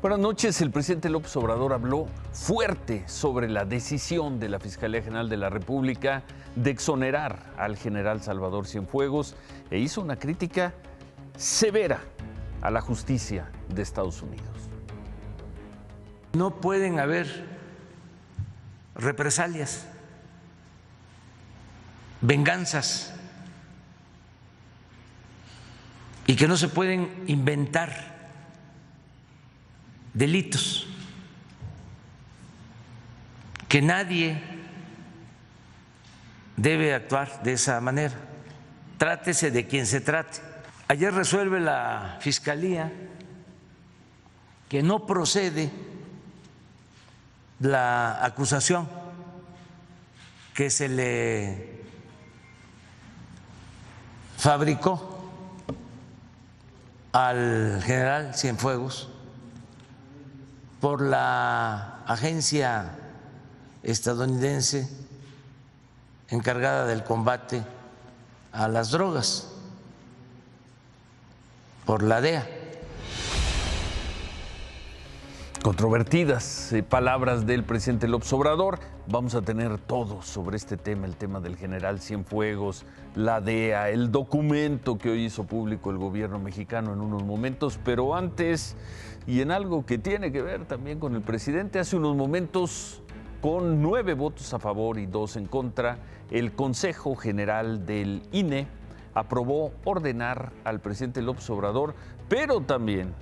Buenas noches. El presidente López Obrador habló fuerte sobre la decisión de la Fiscalía General de la República de exonerar al general Salvador Cienfuegos e hizo una crítica severa a la justicia de Estados Unidos. No pueden haber represalias, venganzas, y que no se pueden inventar delitos, que nadie debe actuar de esa manera, trátese de quien se trate. Ayer resuelve la Fiscalía que no procede la acusación que se le fabricó al general Cienfuegos por la agencia estadounidense encargada del combate a las drogas, por la DEA. Controvertidas palabras del presidente López Obrador. Vamos a tener todo sobre este tema, el tema del general Cienfuegos, la DEA, el documento que hoy hizo público el gobierno mexicano en unos momentos, pero antes, y en algo que tiene que ver también con el presidente, hace unos momentos, con 9 votos a favor y 2 en contra, el Consejo General del INE aprobó ordenar al presidente López Obrador, pero también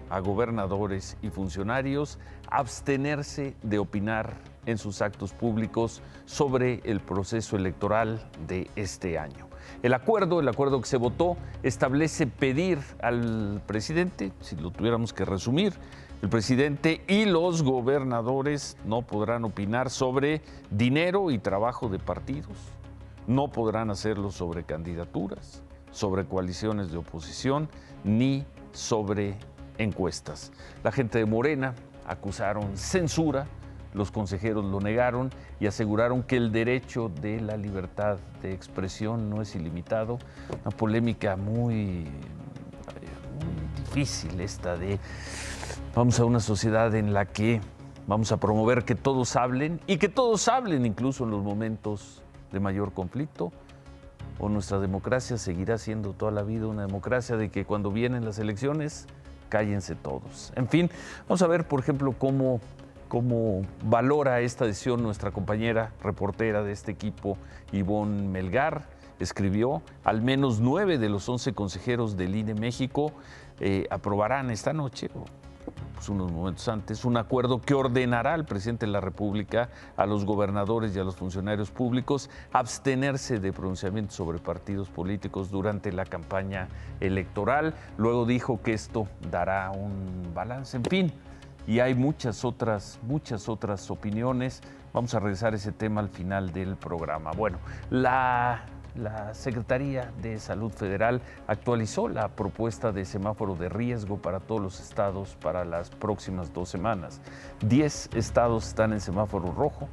a gobernadores y funcionarios abstenerse de opinar en sus actos públicos sobre el proceso electoral de este año. El acuerdo que se votó establece pedir al presidente, si lo tuviéramos que resumir, el presidente y los gobernadores no podrán opinar sobre dinero y trabajo de partidos, no podrán hacerlo sobre candidaturas, sobre coaliciones de oposición, ni sobre encuestas. La gente de Morena acusaron censura, los consejeros lo negaron y aseguraron que el derecho de la libertad de expresión no es ilimitado. Una polémica muy difícil esta de vamos a una sociedad en la que vamos a promover que todos hablen y que todos hablen incluso en los momentos de mayor conflicto, o nuestra democracia seguirá siendo toda la vida una democracia de que cuando vienen las elecciones cállense todos. En fin, vamos a ver, por ejemplo, cómo valora esta decisión nuestra compañera reportera de este equipo, Ivonne Melgar. Escribió, al menos 9 de los 11 consejeros del INE México aprobarán esta noche, pues unos momentos antes, un acuerdo que ordenará al presidente de la República, a los gobernadores y a los funcionarios públicos abstenerse de pronunciamientos sobre partidos políticos durante la campaña electoral. Luego dijo que esto dará un balance, en fin, y hay muchas otras opiniones. Vamos a regresar a ese tema al final del programa. Bueno, la Secretaría de Salud Federal actualizó la propuesta de semáforo de riesgo para todos los estados para las próximas 2 semanas. 10 estados están en semáforo rojo,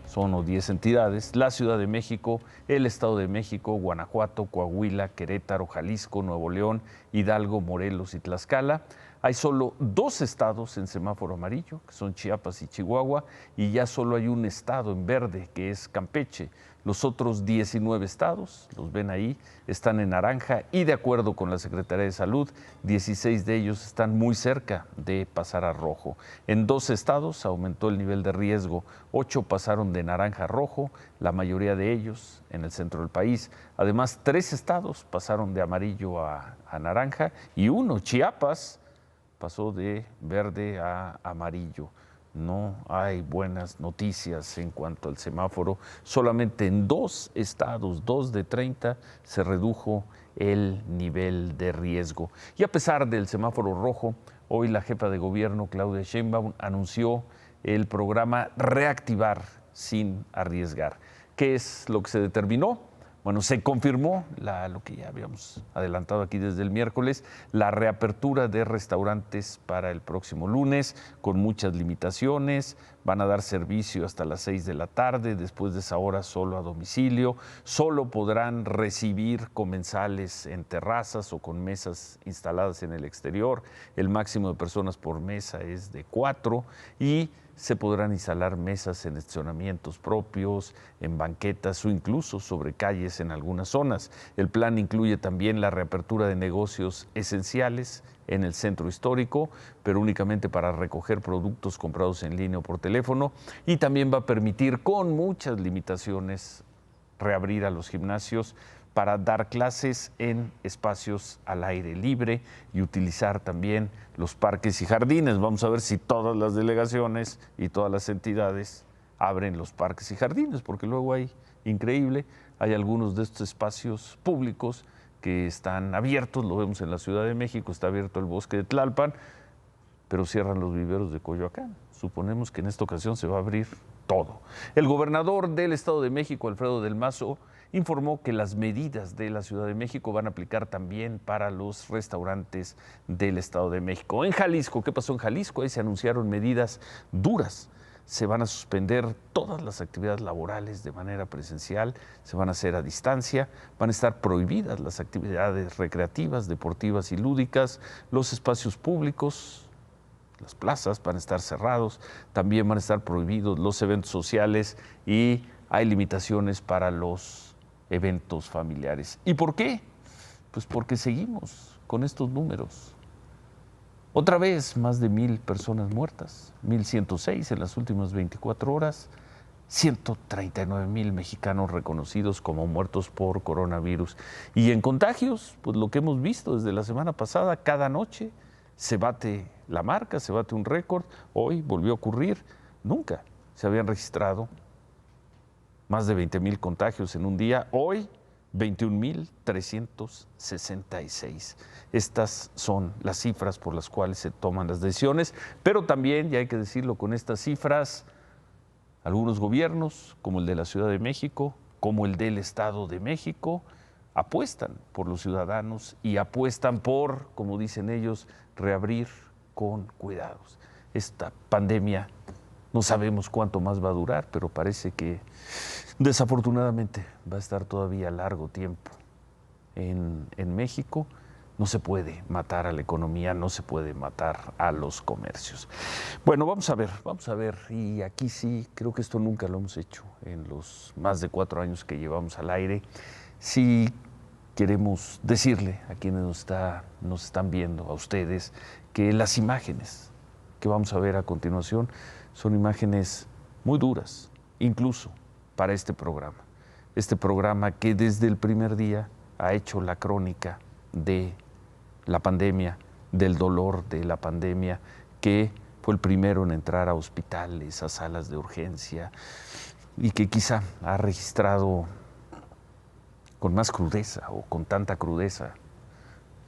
son 10 entidades: la Ciudad de México, el Estado de México, Guanajuato, Coahuila, Querétaro, Jalisco, Nuevo León, Hidalgo, Morelos y Tlaxcala. Hay solo 2 estados en semáforo amarillo, que son Chiapas y Chihuahua, y ya solo hay un estado en verde, que es Campeche. Los otros 19 estados, los ven ahí, están en naranja y, de acuerdo con la Secretaría de Salud, 16 de ellos están muy cerca de pasar a rojo. En 2 estados aumentó el nivel de riesgo, 8 pasaron de naranja a rojo, la mayoría de ellos en el centro del país. Además, 3 estados pasaron de amarillo a naranja y 1, Chiapas, pasó de verde a amarillo. No hay buenas noticias en cuanto al semáforo. Solamente en 2 estados, 2 de 30, se redujo el nivel de riesgo. Y a pesar del semáforo rojo, hoy la jefa de gobierno, Claudia Sheinbaum, anunció el programa Reactivar sin arriesgar. ¿Qué es lo que se determinó? Bueno, se confirmó lo que ya habíamos adelantado aquí desde el miércoles, la reapertura de restaurantes para el próximo lunes, con muchas limitaciones. Van a dar servicio hasta las 6 de la tarde, después de esa hora solo a domicilio. Solo podrán recibir comensales en terrazas o con mesas instaladas en el exterior. El máximo de personas por mesa es de 4 y se podrán instalar mesas en estacionamientos propios, en banquetas o incluso sobre calles en algunas zonas. El plan incluye también la reapertura de negocios esenciales en el centro histórico, pero únicamente para recoger productos comprados en línea o por teléfono, y también va a permitir, con muchas limitaciones, reabrir a los gimnasios para dar clases en espacios al aire libre y utilizar también los parques y jardines. Vamos a ver si todas las delegaciones y todas las entidades abren los parques y jardines, porque luego hay algunos de estos espacios públicos que están abiertos, lo vemos en la Ciudad de México, está abierto el bosque de Tlalpan, pero cierran los viveros de Coyoacán. Suponemos que en esta ocasión se va a abrir todo. El gobernador del Estado de México, Alfredo del Mazo, informó que las medidas de la Ciudad de México van a aplicar también para los restaurantes del Estado de México. En Jalisco, ¿qué pasó en Jalisco? Ahí se anunciaron medidas duras. Se van a suspender todas las actividades laborales de manera presencial, se van a hacer a distancia, van a estar prohibidas las actividades recreativas, deportivas y lúdicas, los espacios públicos, las plazas van a estar cerrados, también van a estar prohibidos los eventos sociales y hay limitaciones para los eventos familiares. ¿Y por qué? Pues porque seguimos con estos números. Otra vez, más de 1,000 personas muertas, 1,106 en las últimas 24 horas, 139,000 mexicanos reconocidos como muertos por coronavirus. Y en contagios, pues lo que hemos visto desde la semana pasada, cada noche se bate la marca, se bate un récord. Hoy volvió a ocurrir, nunca se habían registrado más de 20,000 contagios en un día. Hoy, 21,366. Estas son las cifras por las cuales se toman las decisiones, pero también, y hay que decirlo con estas cifras, algunos gobiernos, como el de la Ciudad de México, como el del Estado de México, apuestan por los ciudadanos y apuestan por, como dicen ellos, reabrir con cuidados. Esta pandemia no sabemos cuánto más va a durar, pero parece que desafortunadamente va a estar todavía largo tiempo en México. No se puede matar a la economía, no se puede matar a los comercios. Bueno, vamos a ver, y aquí sí, creo que esto nunca lo hemos hecho en los más de 4 años que llevamos al aire. Sí queremos decirle a quienes nos están viendo, a ustedes, que las imágenes que vamos a ver a continuación son imágenes muy duras, incluso para este programa que desde el primer día ha hecho la crónica de la pandemia, del dolor de la pandemia, que fue el primero en entrar a hospitales, a salas de urgencia, y que quizá ha registrado con más crudeza o con tanta crudeza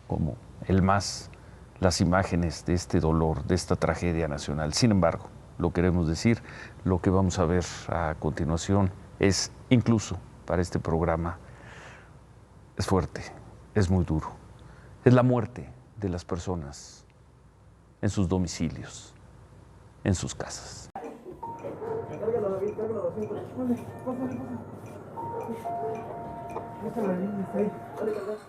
como el MAS las imágenes de este dolor, de esta tragedia nacional. Sin embargo, lo queremos decir, lo que vamos a ver a continuación es, incluso para este programa, es fuerte, es muy duro. Es la muerte de las personas en sus domicilios, en sus casas.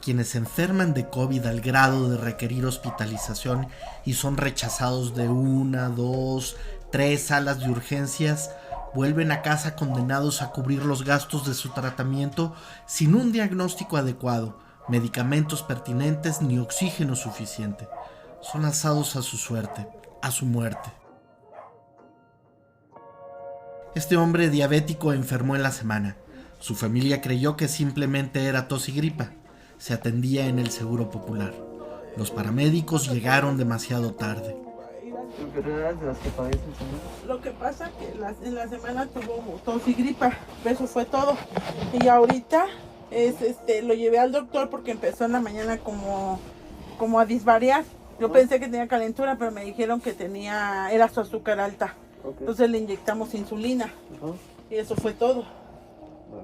Quienes se enferman de COVID al grado de requerir hospitalización y son rechazados de 1, 2, 3 salas de urgencias, vuelven a casa condenados a cubrir los gastos de su tratamiento sin un diagnóstico adecuado, medicamentos pertinentes ni oxígeno suficiente. Son alzados a su suerte, a su muerte. Este hombre diabético enfermó en la semana. Su familia creyó que simplemente era tos y gripa. Se atendía en el Seguro Popular. Los paramédicos llegaron demasiado tarde. ¿Enfermedades de las que padece el señor? Lo que pasa que en la semana tuvo tos y gripa, eso fue todo. Y ahorita lo llevé al doctor porque empezó en la mañana como a disvariar. Yo pensé que tenía calentura, pero me dijeron que era su azúcar alta. Okay. Entonces le inyectamos insulina. Y eso fue todo.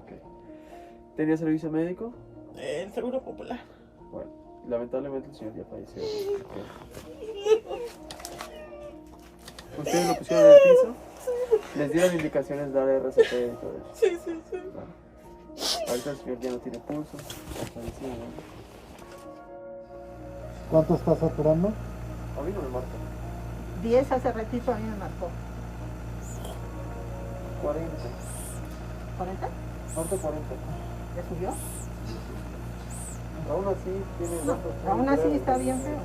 Okay. ¿Tenía servicio médico? El Seguro Popular. Bueno, lamentablemente el señor ya falleció. ¿Ustedes lo pusieron en el piso? ¿Les dieron indicaciones de dar RCP y todo eso? Sí. Bueno, ahorita el señor ya no tiene pulso. Ya falleció, ¿no? ¿Cuánto está saturando? A mí no me marca. 10 hace ratito, a mí me marcó. 40. ¿40? Ahorita 40. ¿Ya subió? Aún así tiene datos. Aún así está bien feo.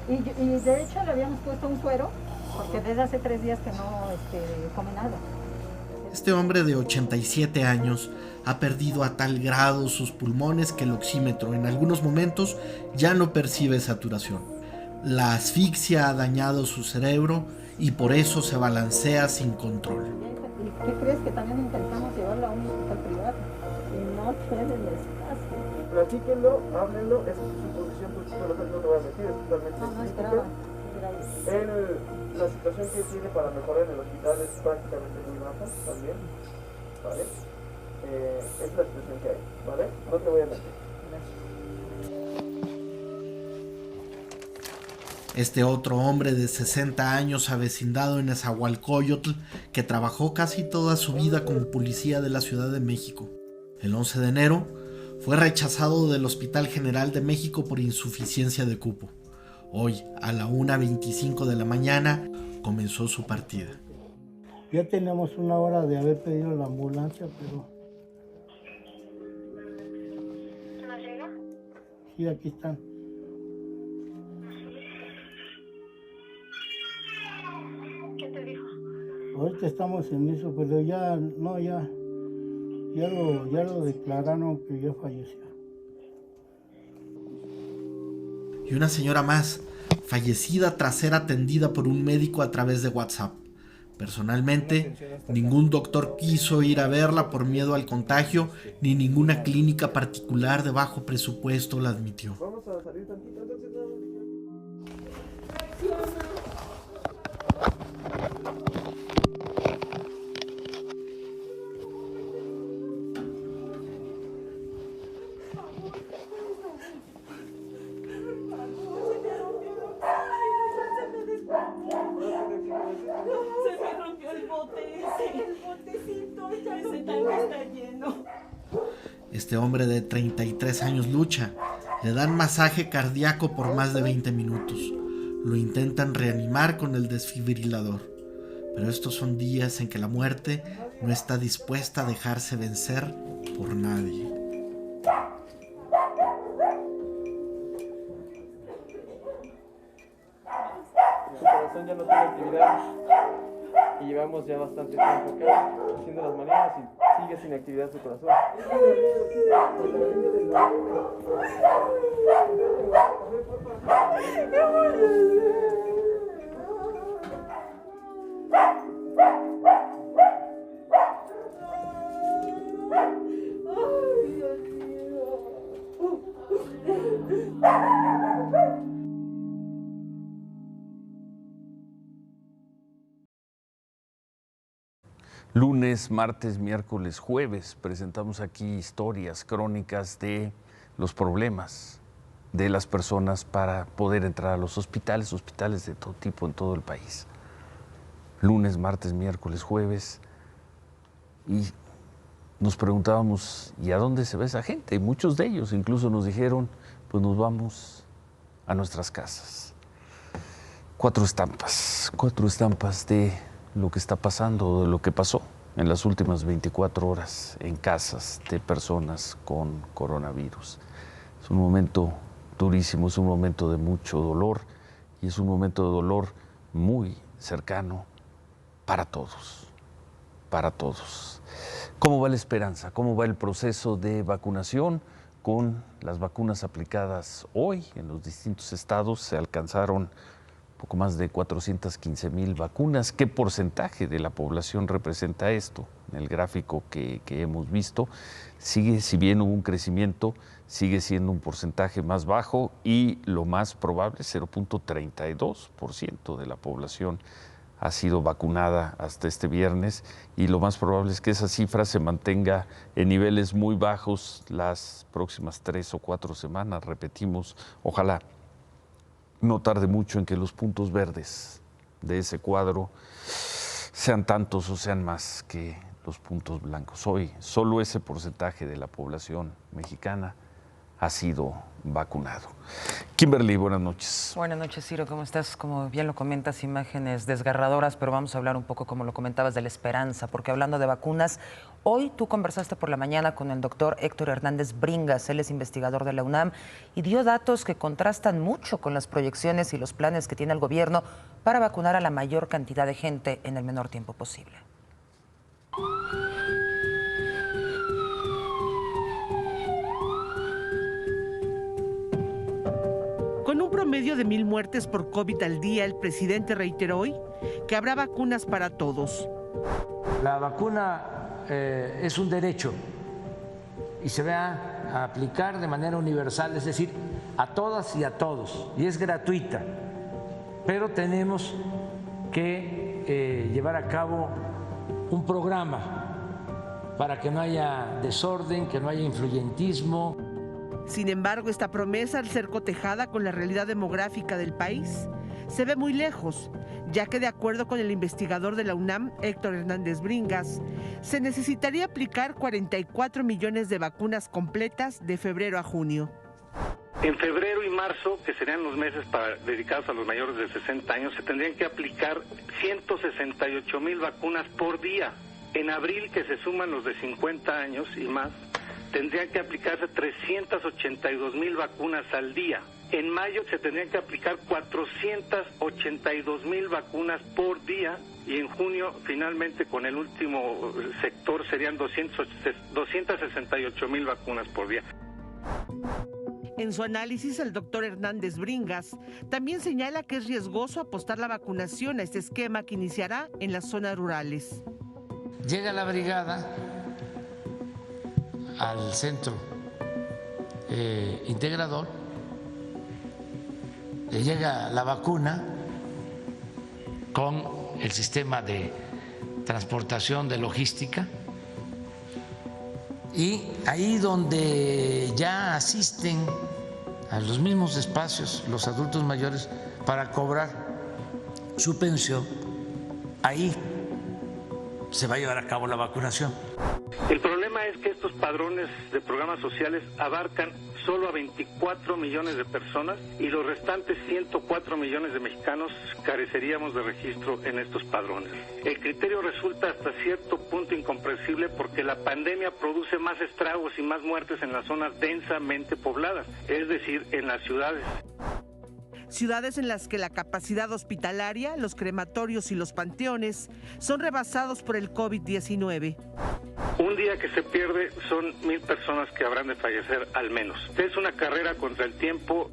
Y de hecho le habíamos puesto un suero, porque desde hace 3 días que no come nada. Este hombre de 87 años ha perdido a tal grado sus pulmones que el oxímetro en algunos momentos ya no percibe saturación. La asfixia ha dañado su cerebro y por eso se balancea sin control. ¿Y qué crees? Que también intentamos llevarlo a un hospital privado y no tiene el espacio. Platíquenlo, háblenlo, es su posición, pues no te voy a mentir, es totalmente No crítica. esperaba. La situación que tiene para mejorar en el hospital es prácticamente muy baja también, ¿vale? Es la situación que hay, ¿vale? No te voy a mentir. Este otro hombre de 60 años avecindado en Nezahualcóyotl, que trabajó casi toda su vida como policía de la Ciudad de México. El 11 de enero fue rechazado del Hospital General de México por insuficiencia de cupo. Hoy, a la 1:25 de la mañana, comenzó su partida. Ya teníamos una hora de haber pedido la ambulancia, pero... ¿No llega? Sí, aquí están. ¿Qué te dijo? Ahorita estamos en eso, pero ya lo declararon que ya falleció. Y una señora más, fallecida tras ser atendida por un médico a través de WhatsApp. Personalmente, ningún doctor quiso ir a verla por miedo al contagio, ni ninguna clínica particular de bajo presupuesto la admitió. Vamos a salir tantito, entonces nada más. Se me rompió el bote ese. El botecito, ya ese tanque está lleno. Este hombre de 33 años lucha. Le dan masaje cardíaco por más de 20 minutos. Lo intentan reanimar con el desfibrilador. Pero estos son días en que la muerte no está dispuesta a dejarse vencer por nadie. Su corazón ya no tiene actividad y llevamos ya bastante tiempo acá haciendo las maniobras y sigue sin actividad su corazón. Lunes, martes, miércoles, jueves presentamos aquí historias, crónicas de los problemas de las personas para poder entrar a los hospitales de todo tipo en todo el país. Lunes, martes, miércoles, jueves. Y nos preguntábamos, ¿y a dónde se va esa gente? Y muchos de ellos incluso nos dijeron, pues nos vamos a nuestras casas. Cuatro estampas de lo que está pasando, de lo que pasó en las últimas 24 horas en casas de personas con coronavirus. Es un momento durísimo, es un momento de mucho dolor y es un momento de dolor muy cercano para todos, para todos. ¿Cómo va la esperanza? ¿Cómo va el proceso de vacunación? Con las vacunas aplicadas hoy en los distintos estados se alcanzaron poco más de 415,000 vacunas. ¿Qué porcentaje de la población representa esto? En el gráfico que hemos visto, sigue, si bien hubo un crecimiento, sigue siendo un porcentaje más bajo y lo más probable, 0.32% de la población ha sido vacunada hasta este viernes y lo más probable es que esa cifra se mantenga en niveles muy bajos las próximas 3 o 4 semanas. Repetimos, ojalá no tarde mucho en que los puntos verdes de ese cuadro sean tantos o sean más que los puntos blancos. Hoy solo ese porcentaje de la población mexicana ha sido vacunado. Kimberly, buenas noches. Buenas noches, Ciro, ¿cómo estás? Como bien lo comentas, imágenes desgarradoras, pero vamos a hablar un poco, como lo comentabas, de la esperanza, porque hablando de vacunas, hoy tú conversaste por la mañana con el doctor Héctor Hernández Bringas, él es investigador de la UNAM, y dio datos que contrastan mucho con las proyecciones y los planes que tiene el gobierno para vacunar a la mayor cantidad de gente en el menor tiempo posible. Con un promedio de 1,000 muertes por COVID al día, el presidente reiteró hoy que habrá vacunas para todos. La vacuna es un derecho y se va a aplicar de manera universal, es decir, a todas y a todos, y es gratuita, pero tenemos que llevar a cabo un programa para que no haya desorden, que no haya influyentismo. Sin embargo, esta promesa, al ser cotejada con la realidad demográfica del país, se ve muy lejos, ya que de acuerdo con el investigador de la UNAM, Héctor Hernández Bringas, se necesitaría aplicar 44 millones de vacunas completas de febrero a junio. En febrero y marzo, que serían los meses dedicados a los mayores de 60 años, se tendrían que aplicar 168,000 vacunas por día. En abril, que se suman los de 50 años y más, tendrían que aplicarse 382,000 vacunas al día. En mayo se tendrían que aplicar 482,000 vacunas por día y en junio, finalmente, con el último sector, serían 268,000 vacunas por día. En su análisis, el doctor Hernández Bringas también señala que es riesgoso apostar la vacunación a este esquema que iniciará en las zonas rurales. Llega la brigada al centro integrador, le llega la vacuna con el sistema de transportación de logística y ahí donde ya asisten a los mismos espacios los adultos mayores para cobrar su pensión, ahí se va a llevar a cabo la vacunación. El problema es que estos padrones de programas sociales abarcan solo a 24 millones de personas y los restantes 104 millones de mexicanos careceríamos de registro en estos padrones. El criterio resulta hasta cierto punto incomprensible porque la pandemia produce más estragos y más muertes en las zonas densamente pobladas, es decir, en las ciudades. Ciudades en las que la capacidad hospitalaria, los crematorios y los panteones son rebasados por el COVID-19. Un día que se pierde son 1,000 personas que habrán de fallecer al menos. Es una carrera contra el tiempo.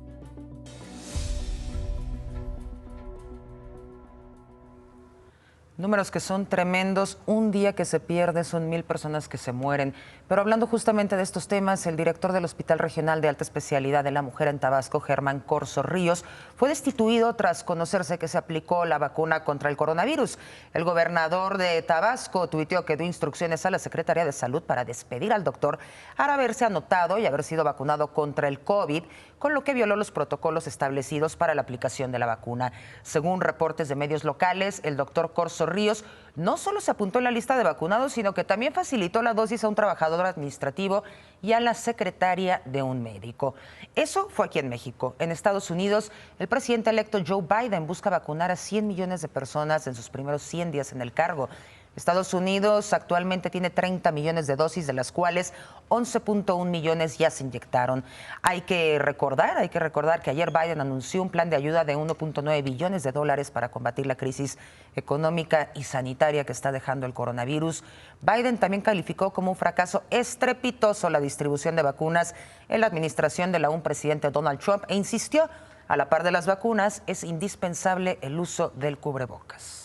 Números que son tremendos, un día que se pierde son 1,000 personas que se mueren. Pero hablando justamente de estos temas, el director del Hospital Regional de Alta Especialidad de la Mujer en Tabasco, Germán Corzo Ríos, fue destituido tras conocerse que se aplicó la vacuna contra el coronavirus. El gobernador de Tabasco tuiteó que dio instrucciones a la Secretaría de Salud para despedir al doctor al haberse anotado y haber sido vacunado contra el COVID, con lo que violó los protocolos establecidos para la aplicación de la vacuna. Según reportes de medios locales, el doctor Corzo Ríos no solo se apuntó en la lista de vacunados, sino que también facilitó la dosis a un trabajador administrativo y a la secretaria de un médico. Eso fue aquí en México. En Estados Unidos, el presidente electo Joe Biden busca vacunar a 100 millones de personas en sus primeros 100 días en el cargo. Estados Unidos actualmente tiene 30 millones de dosis, de las cuales 11.1 millones ya se inyectaron. Hay que recordar que ayer Biden anunció un plan de ayuda de 1.9 billones de dólares para combatir la crisis económica y sanitaria que está dejando el coronavirus. Biden también calificó como un fracaso estrepitoso la distribución de vacunas en la administración del aún presidente Donald Trump e insistió, a la par de las vacunas, es indispensable el uso del cubrebocas.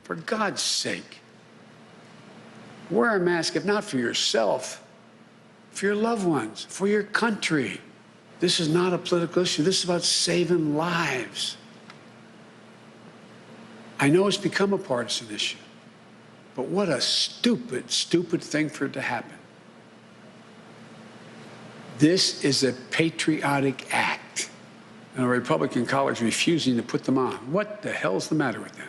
For God's sake, wear a mask, if not for yourself, for your loved ones, for your country. This is not a political issue. This is about saving lives. I know it's become a partisan issue, but what a stupid, stupid thing for it to happen. This is a patriotic act, and a Republican college refusing to put them on. What the hell's the matter with them?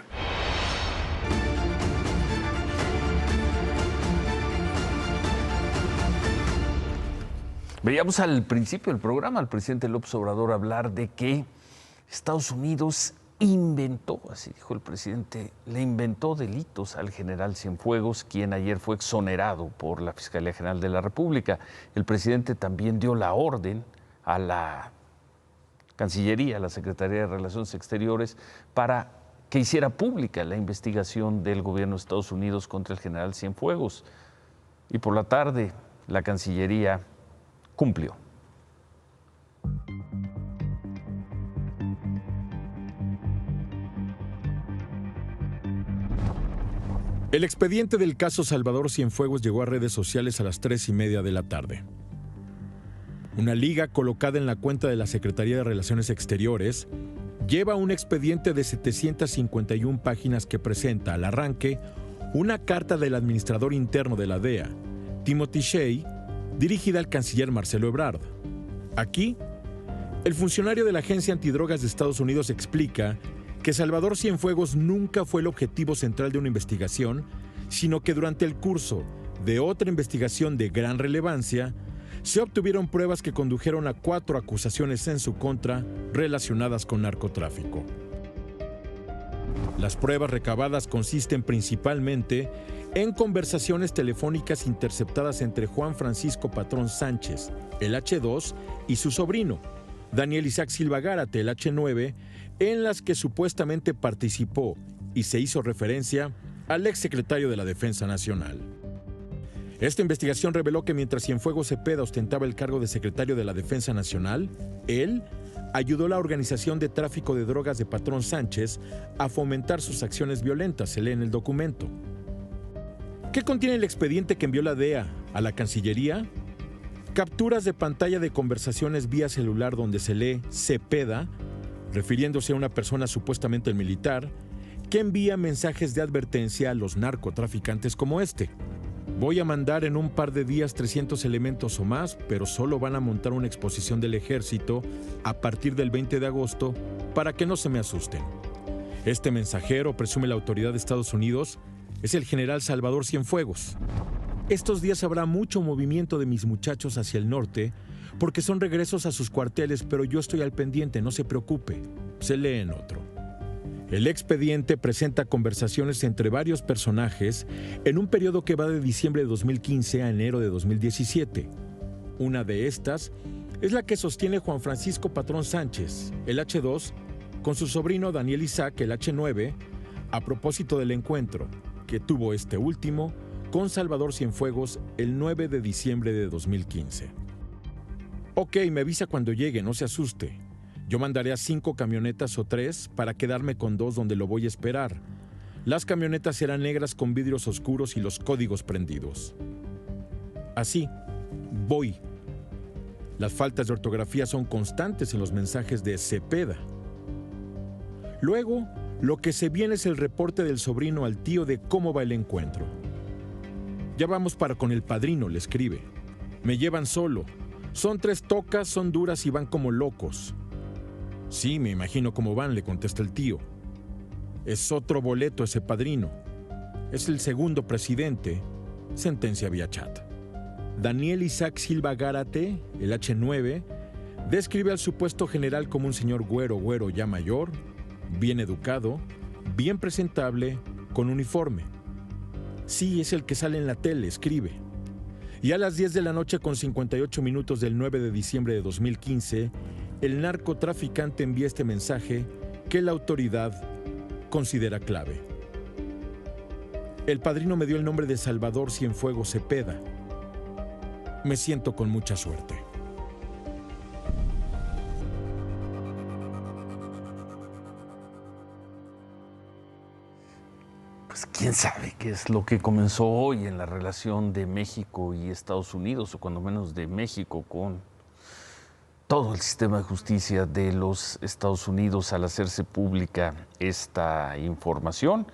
Veíamos al principio del programa al presidente López Obrador hablar de que Estados Unidos inventó, así dijo el presidente, le inventó delitos al general Cienfuegos, quien ayer fue exonerado por la Fiscalía General de la República. El presidente también dio la orden a la Cancillería, a la Secretaría de Relaciones Exteriores, para que hiciera pública la investigación del gobierno de Estados Unidos contra el general Cienfuegos. Y por la tarde, la Cancillería cumplió. El expediente del caso Salvador Cienfuegos llegó a redes sociales a las 3:30 de la tarde. Una liga colocada en la cuenta de la Secretaría de Relaciones Exteriores lleva un expediente de 751 páginas que presenta al arranque una carta del administrador interno de la DEA, Timothy Shea, dirigida al canciller Marcelo Ebrard. Aquí, el funcionario de la Agencia Antidrogas de Estados Unidos explica que Salvador Cienfuegos nunca fue el objetivo central de una investigación, sino que durante el curso de otra investigación de gran relevancia, se obtuvieron pruebas que condujeron a 4 acusaciones en su contra relacionadas con narcotráfico. Las pruebas recabadas consisten principalmente en conversaciones telefónicas interceptadas entre Juan Francisco Patrón Sánchez, el H2, y su sobrino, Daniel Isaac Silva Gárate, el H9, en las que supuestamente participó y se hizo referencia al exsecretario de la Defensa Nacional. Esta investigación reveló que mientras Cienfuegos Cepeda ostentaba el cargo de secretario de la Defensa Nacional, él ayudó la organización de tráfico de drogas de Patrón Sánchez a fomentar sus acciones violentas, se lee en el documento. ¿Qué contiene el expediente que envió la DEA a la Cancillería? Capturas de pantalla de conversaciones vía celular donde se lee Cepeda, refiriéndose a una persona supuestamente militar, que envía mensajes de advertencia a los narcotraficantes como este. Voy a mandar en un par de días 300 elementos o más, pero solo van a montar una exposición del ejército a partir del 20 de agosto para que no se me asusten. Este mensajero, presume la autoridad de Estados Unidos, es el general Salvador Cienfuegos. Estos días habrá mucho movimiento de mis muchachos hacia el norte porque son regresos a sus cuarteles, pero yo estoy al pendiente, no se preocupe. Se lee en otro. El expediente presenta conversaciones entre varios personajes en un periodo que va de diciembre de 2015 a enero de 2017. Una de estas es la que sostiene Juan Francisco Patrón Sánchez, el H2, con su sobrino Daniel Isaac, el H9, a propósito del encuentro que tuvo este último con Salvador Cienfuegos el 9 de diciembre de 2015. Ok, me avisa cuando llegue, no se asuste. Yo mandaré a 5 camionetas o 3 para quedarme con 2 donde lo voy a esperar. Las camionetas serán negras con vidrios oscuros y los códigos prendidos. Así, voy. Las faltas de ortografía son constantes en los mensajes de Cepeda. Luego, lo que se viene es el reporte del sobrino al tío de cómo va el encuentro. Ya vamos para con el padrino, le escribe. Me llevan solo. Son 3 tocas, son duras y van como locos. Sí, me imagino cómo van, le contesta el tío. Es otro boleto ese padrino. Es el segundo presidente, sentencia vía chat. Daniel Isaac Silva Gárate, el H9, describe al supuesto general como un señor güero ya mayor, bien educado, bien presentable, con uniforme. Sí, es el que sale en la tele, escribe. Y a las 10 de la noche con 58 minutos del 9 de diciembre de 2015, el narcotraficante envía este mensaje que la autoridad considera clave. El padrino me dio el nombre de Salvador Cienfuegos Cepeda. Me siento con mucha suerte. Pues quién sabe qué es lo que comenzó hoy en la relación de México y Estados Unidos, o cuando menos de México con todo el sistema de justicia de los Estados Unidos al hacerse pública esta información,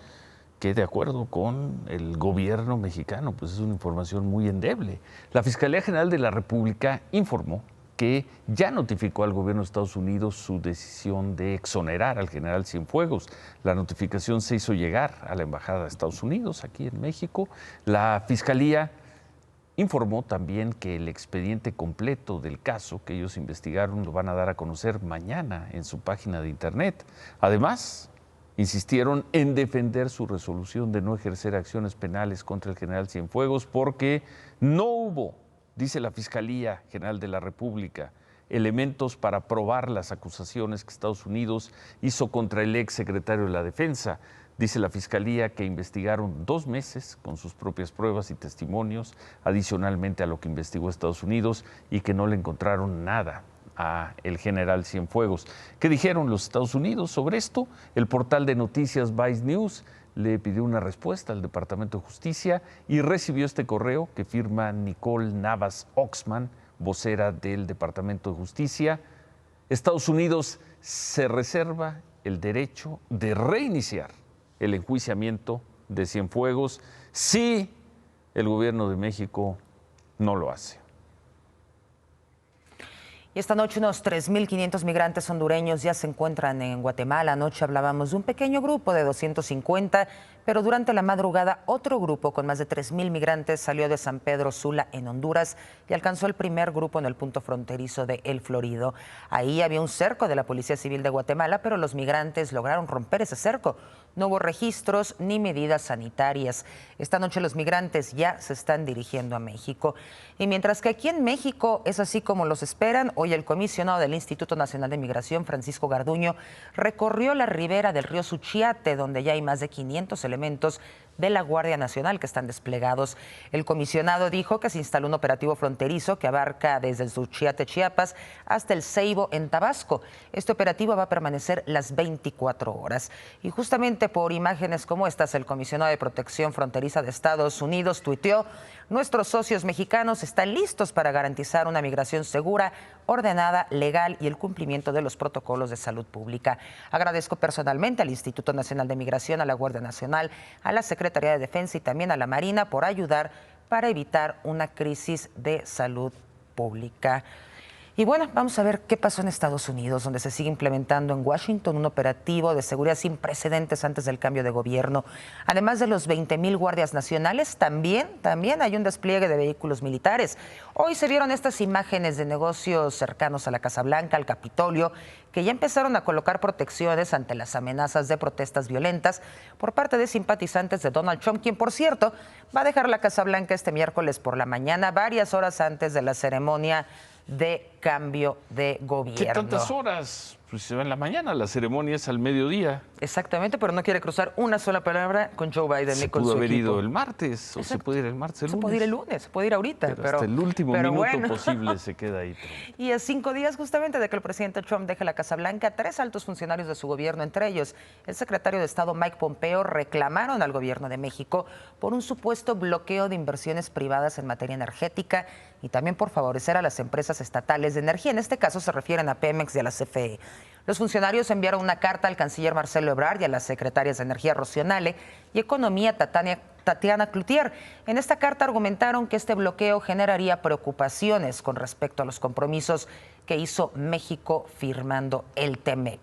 que de acuerdo con el gobierno mexicano, pues es una información muy endeble. La Fiscalía General de la República informó que ya notificó al gobierno de Estados Unidos su decisión de exonerar al general Cienfuegos. La notificación se hizo llegar a la Embajada de Estados Unidos aquí en México. La Fiscalía informó también que el expediente completo del caso que ellos investigaron lo van a dar a conocer mañana en su página de internet. Además, insistieron en defender su resolución de no ejercer acciones penales contra el general Cienfuegos porque no hubo, dice la Fiscalía General de la República, elementos para probar las acusaciones que Estados Unidos hizo contra el ex secretario de la Defensa. Dice la Fiscalía que investigaron 2 meses con sus propias pruebas y testimonios, adicionalmente a lo que investigó Estados Unidos, y que no le encontraron nada a el general Cienfuegos. ¿Qué dijeron los Estados Unidos sobre esto? El portal de noticias Vice News le pidió una respuesta al Departamento de Justicia y recibió este correo que firma Nicole Navas Oxman, vocera del Departamento de Justicia. Estados Unidos se reserva el derecho de reiniciar el enjuiciamiento de Cienfuegos si el gobierno de México no lo hace. Y esta noche unos 3.500 migrantes hondureños ya se encuentran en Guatemala. Anoche hablábamos de un pequeño grupo de 250, pero durante la madrugada otro grupo con más de 3.000 migrantes salió de San Pedro Sula en Honduras y alcanzó el primer grupo en el punto fronterizo de El Florido. Ahí había un cerco de la Policía Civil de Guatemala, pero los migrantes lograron romper ese cerco. No hubo registros ni medidas sanitarias. Esta noche los migrantes ya se están dirigiendo a México. Y mientras que aquí en México es así como los esperan, hoy el comisionado del Instituto Nacional de Migración, Francisco Garduño, recorrió la ribera del río Suchiate, donde ya hay más de 500 elementos de la Guardia Nacional que están desplegados. El comisionado dijo que se instaló un operativo fronterizo que abarca desde el Suchiate, Chiapas, hasta el Ceibo, en Tabasco. Este operativo va a permanecer las 24 horas. Y justamente por imágenes como estas, el comisionado de Protección Fronteriza de Estados Unidos tuiteó: nuestros socios mexicanos están listos para garantizar una migración segura, ordenada, legal y el cumplimiento de los protocolos de salud pública. Agradezco personalmente al Instituto Nacional de Migración, a la Guardia Nacional, a la Secretaría de Defensa y también a la Marina por ayudar para evitar una crisis de salud pública. Y bueno, vamos a ver qué pasó en Estados Unidos, donde se sigue implementando en Washington un operativo de seguridad sin precedentes antes del cambio de gobierno. Además de los 20,000 guardias nacionales, también hay un despliegue de vehículos militares. Hoy se vieron estas imágenes de negocios cercanos a la Casa Blanca, al Capitolio, que ya empezaron a colocar protecciones ante las amenazas de protestas violentas por parte de simpatizantes de Donald Trump, quien, por cierto, va a dejar la Casa Blanca este miércoles por la mañana, varias horas antes de la ceremonia de cambio de gobierno. ¿Qué tantas horas? Pues se va en la mañana, la ceremonia es al mediodía. Exactamente, pero no quiere cruzar una sola palabra con Joe Biden ni con su equipo. Se pudo haber ido el martes, o se puede ir el martes, el lunes. Se puede ir el lunes, se puede ir ahorita. Pero hasta el último minuto posible se queda ahí. Y a 5 días justamente de que el presidente Trump deje la Casa Blanca, 3 altos funcionarios de su gobierno, entre ellos el secretario de Estado Mike Pompeo, reclamaron al gobierno de México por un supuesto bloqueo de inversiones privadas en materia energética y también por favorecer a las empresas estatales de energía. En este caso se refieren a Pemex y a la CFE. Los funcionarios enviaron una carta al canciller Marcelo Ebrard y a las secretarias de Energía Rocío Nale y Economía Tatiana Cloutier. En esta carta argumentaron que este bloqueo generaría preocupaciones con respecto a los compromisos que hizo México firmando el TEMEC.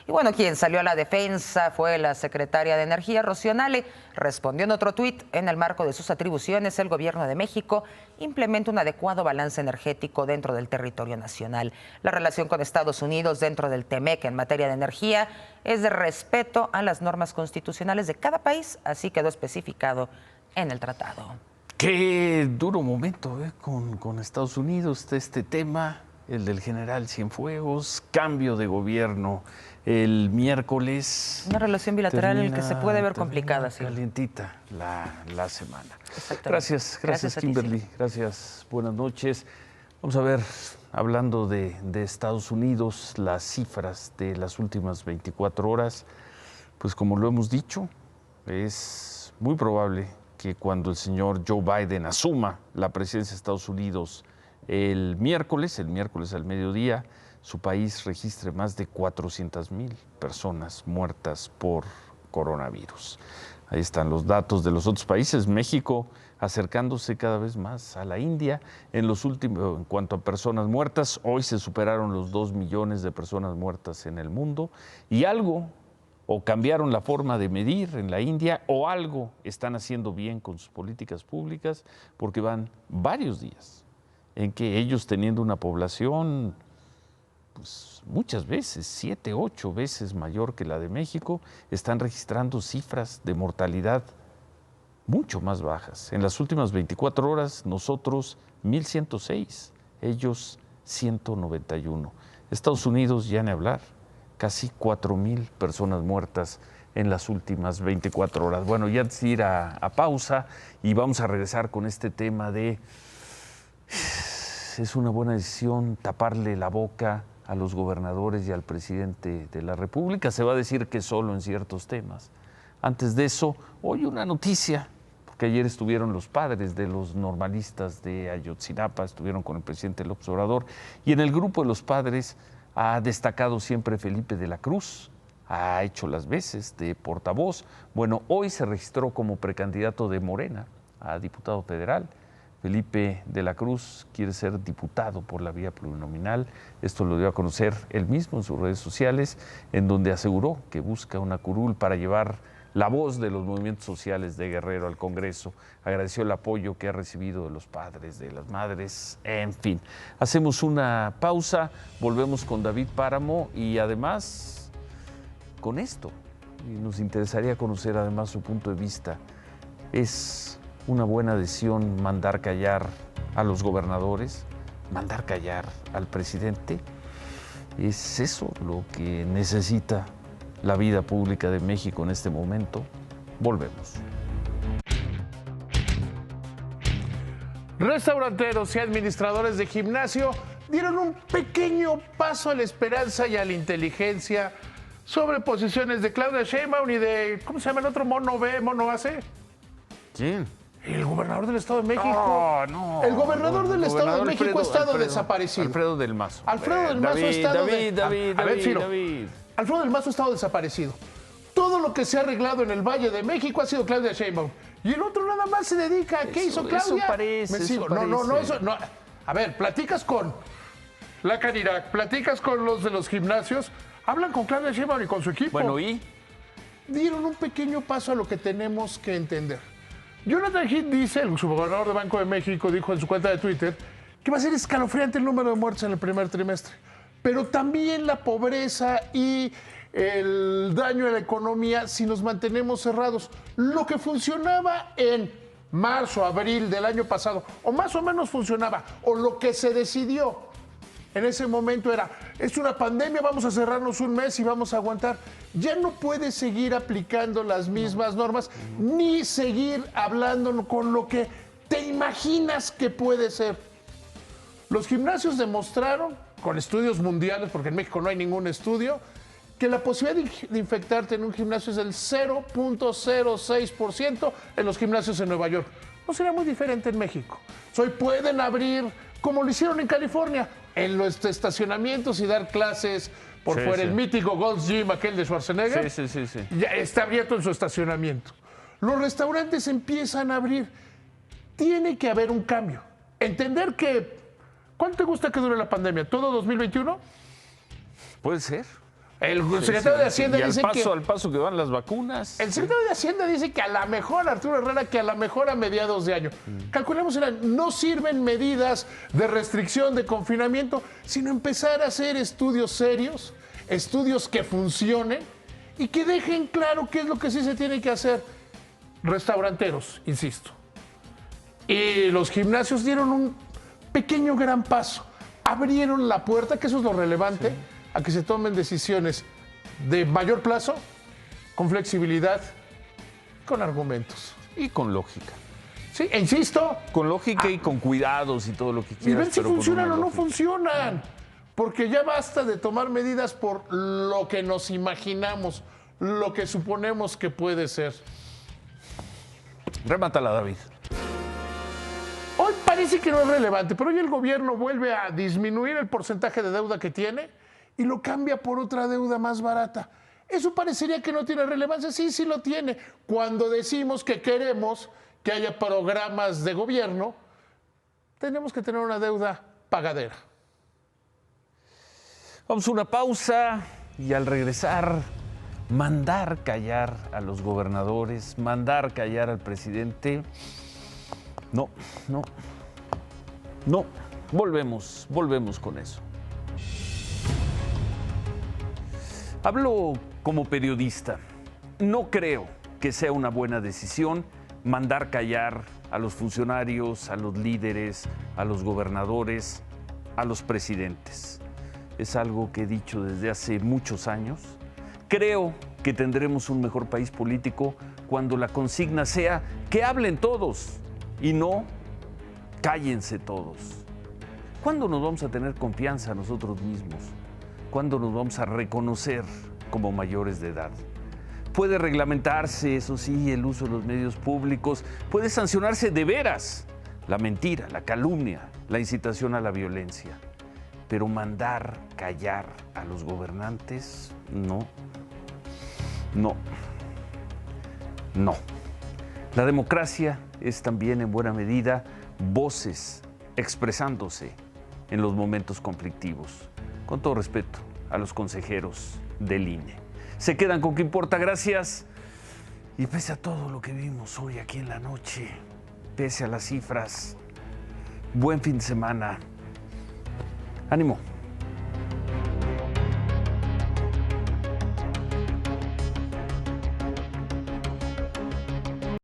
Y bueno, quien salió a la defensa fue la secretaria de Energía, Rocío Nale. Respondió en otro tuit: en el marco de sus atribuciones, el gobierno de México implementa un adecuado balance energético dentro del territorio nacional. La relación con Estados Unidos dentro del TEMEC en materia de energía es de respeto a las normas constitucionales de cada país, así quedó especificado en el tratado. Qué duro momento con Estados Unidos, este tema, el del general Cienfuegos, cambio de gobierno el miércoles. Una relación bilateral que se puede ver complicada. Sí. Calientita la semana. Gracias Kimberly. Gracias, buenas noches. Vamos a ver, hablando de Estados Unidos, las cifras de las últimas 24 horas. Pues como lo hemos dicho, es muy probable que cuando el señor Joe Biden asuma la presidencia de Estados Unidos el miércoles al mediodía, su país registre más de 400,000 personas muertas por coronavirus. Ahí están los datos de los otros países. México acercándose cada vez más a la India. En cuanto a personas muertas, hoy se superaron los 2 millones de personas muertas en el mundo y o cambiaron la forma de medir en la India o algo están haciendo bien con sus políticas públicas, porque van varios días en que ellos, teniendo una población pues muchas veces, 7, 8 veces mayor que la de México, están registrando cifras de mortalidad mucho más bajas. En las últimas 24 horas, nosotros 1,106, ellos 191. Estados Unidos, ya ni hablar, casi 4,000 personas muertas en las últimas 24 horas. Bueno, ya antes de ir a pausa, y vamos a regresar con este tema de es una buena decisión taparle la boca a los gobernadores y al presidente de la República. Se va a decir que solo en ciertos temas. Antes de eso, hoy una noticia, porque ayer estuvieron los padres de los normalistas de Ayotzinapa, estuvieron con el presidente López Obrador, y en el grupo de los padres ha destacado siempre Felipe de la Cruz, ha hecho las veces de portavoz. Bueno, hoy se registró como precandidato de Morena a diputado federal. Felipe de la Cruz quiere ser diputado por la vía plurinominal. Esto lo dio a conocer él mismo en sus redes sociales, en donde aseguró que busca una curul para llevar la voz de los movimientos sociales de Guerrero al Congreso. Agradeció el apoyo que ha recibido de los padres, de las madres, en fin. Hacemos una pausa, volvemos con David Páramo y además con esto. Y nos interesaría conocer además su punto de vista. ¿Es una buena decisión mandar callar a los gobernadores, mandar callar al presidente? ¿Es eso lo que necesita la vida pública de México en este momento? Volvemos. Restauranteros y administradores de gimnasio dieron un pequeño paso a la esperanza y a la inteligencia sobre posiciones de Claudia Sheinbaum y de, ¿cómo se llama el otro? Mono B, Mono AC. ¿Quién? El gobernador del Estado de México. No. El gobernador del Estado de México ha estado desaparecido. Alfredo del Mazo. Alfredo del Mazo ha estado David. Alfredo del Mazo ha estado desaparecido. Todo lo que se ha arreglado en el Valle de México ha sido Claudia Sheinbaum. Y el otro nada más se dedica a qué hizo Claudia. Eso parece. No. A ver, platicas con la Canirac, platicas con los de los gimnasios, hablan con Claudia Sheinbaum y con su equipo. Bueno, ¿y? Dieron un pequeño paso a lo que tenemos que entender. Jonathan Heath dice, el subgobernador de Banco de México, dijo en su cuenta de Twitter que va a ser escalofriante el número de muertes en el primer trimestre. Pero también la pobreza y el daño a la economía si nos mantenemos cerrados. Lo que funcionaba en marzo, abril del año pasado, o más o menos funcionaba, o lo que se decidió en ese momento era, es una pandemia, vamos a cerrarnos un mes y vamos a aguantar. Ya no puedes seguir aplicando las mismas normas, ni seguir hablando con lo que te imaginas que puede ser. Los gimnasios demostraron, con estudios mundiales, porque en México no hay ningún estudio, que la posibilidad de infectarte en un gimnasio es del 0.06% en los gimnasios en Nueva York. No sería muy diferente en México. Hoy pueden abrir, como lo hicieron en California, en los estacionamientos y dar clases por fuera. El mítico Gold's Gym, aquel de Schwarzenegger, sí. ya está abierto en su estacionamiento. Los restaurantes empiezan a abrir. Tiene que haber un cambio. Entender que, ¿cuánto te gusta que dure la pandemia? ¿Todo 2021? Puede ser. El secretario de Hacienda dice que... al paso que van las vacunas. El secretario de Hacienda dice que a la mejor, Arturo Herrera, que a la mejor a mediados de año. Calculemos, no sirven medidas de restricción, de confinamiento, sino empezar a hacer estudios serios, estudios que funcionen y que dejen claro qué es lo que sí se tiene que hacer. Restauranteros, insisto. Y los gimnasios dieron un pequeño gran paso. Abrieron la puerta, que eso es lo relevante, a que se tomen decisiones de mayor plazo, con flexibilidad, con argumentos. Y con lógica. Sí, e insisto. Con lógica y con cuidados y todo lo que quieras. Y ven si pero funcionan o no lógica. funcionan. Porque ya basta de tomar medidas por lo que nos imaginamos, lo que suponemos que puede ser. Remátala, David. Hoy Parece que no es relevante, pero hoy el gobierno vuelve a disminuir el porcentaje de deuda que tiene y lo cambia por otra deuda más barata. Eso parecería que no tiene relevancia. Sí, sí lo tiene. Cuando decimos que queremos que haya programas de gobierno, tenemos que tener una deuda pagadera. Vamos a una pausa y al regresar, mandar callar a los gobernadores, mandar callar al presidente. No. Volvemos con eso. Hablo como periodista. No creo que sea una buena decisión mandar callar a los funcionarios, a los líderes, a los gobernadores, a los presidentes. Es algo que he dicho desde hace muchos años. Creo que tendremos un mejor país político cuando la consigna sea que hablen todos y no cállense todos. ¿Cuándo nos vamos a tener confianza a nosotros mismos? ¿Cuándo nos vamos a reconocer como mayores de edad? Puede reglamentarse, eso sí, el uso de los medios públicos. Puede sancionarse de veras la mentira, la calumnia, la incitación a la violencia. Pero mandar callar a los gobernantes, no. La democracia es también en buena medida voces expresándose en los momentos conflictivos. Con todo respeto a los consejeros del INE. Se quedan con ¿Qué importa? Gracias. Y pese a todo lo que vimos hoy aquí en la noche, pese a las cifras, buen fin de semana. Ánimo.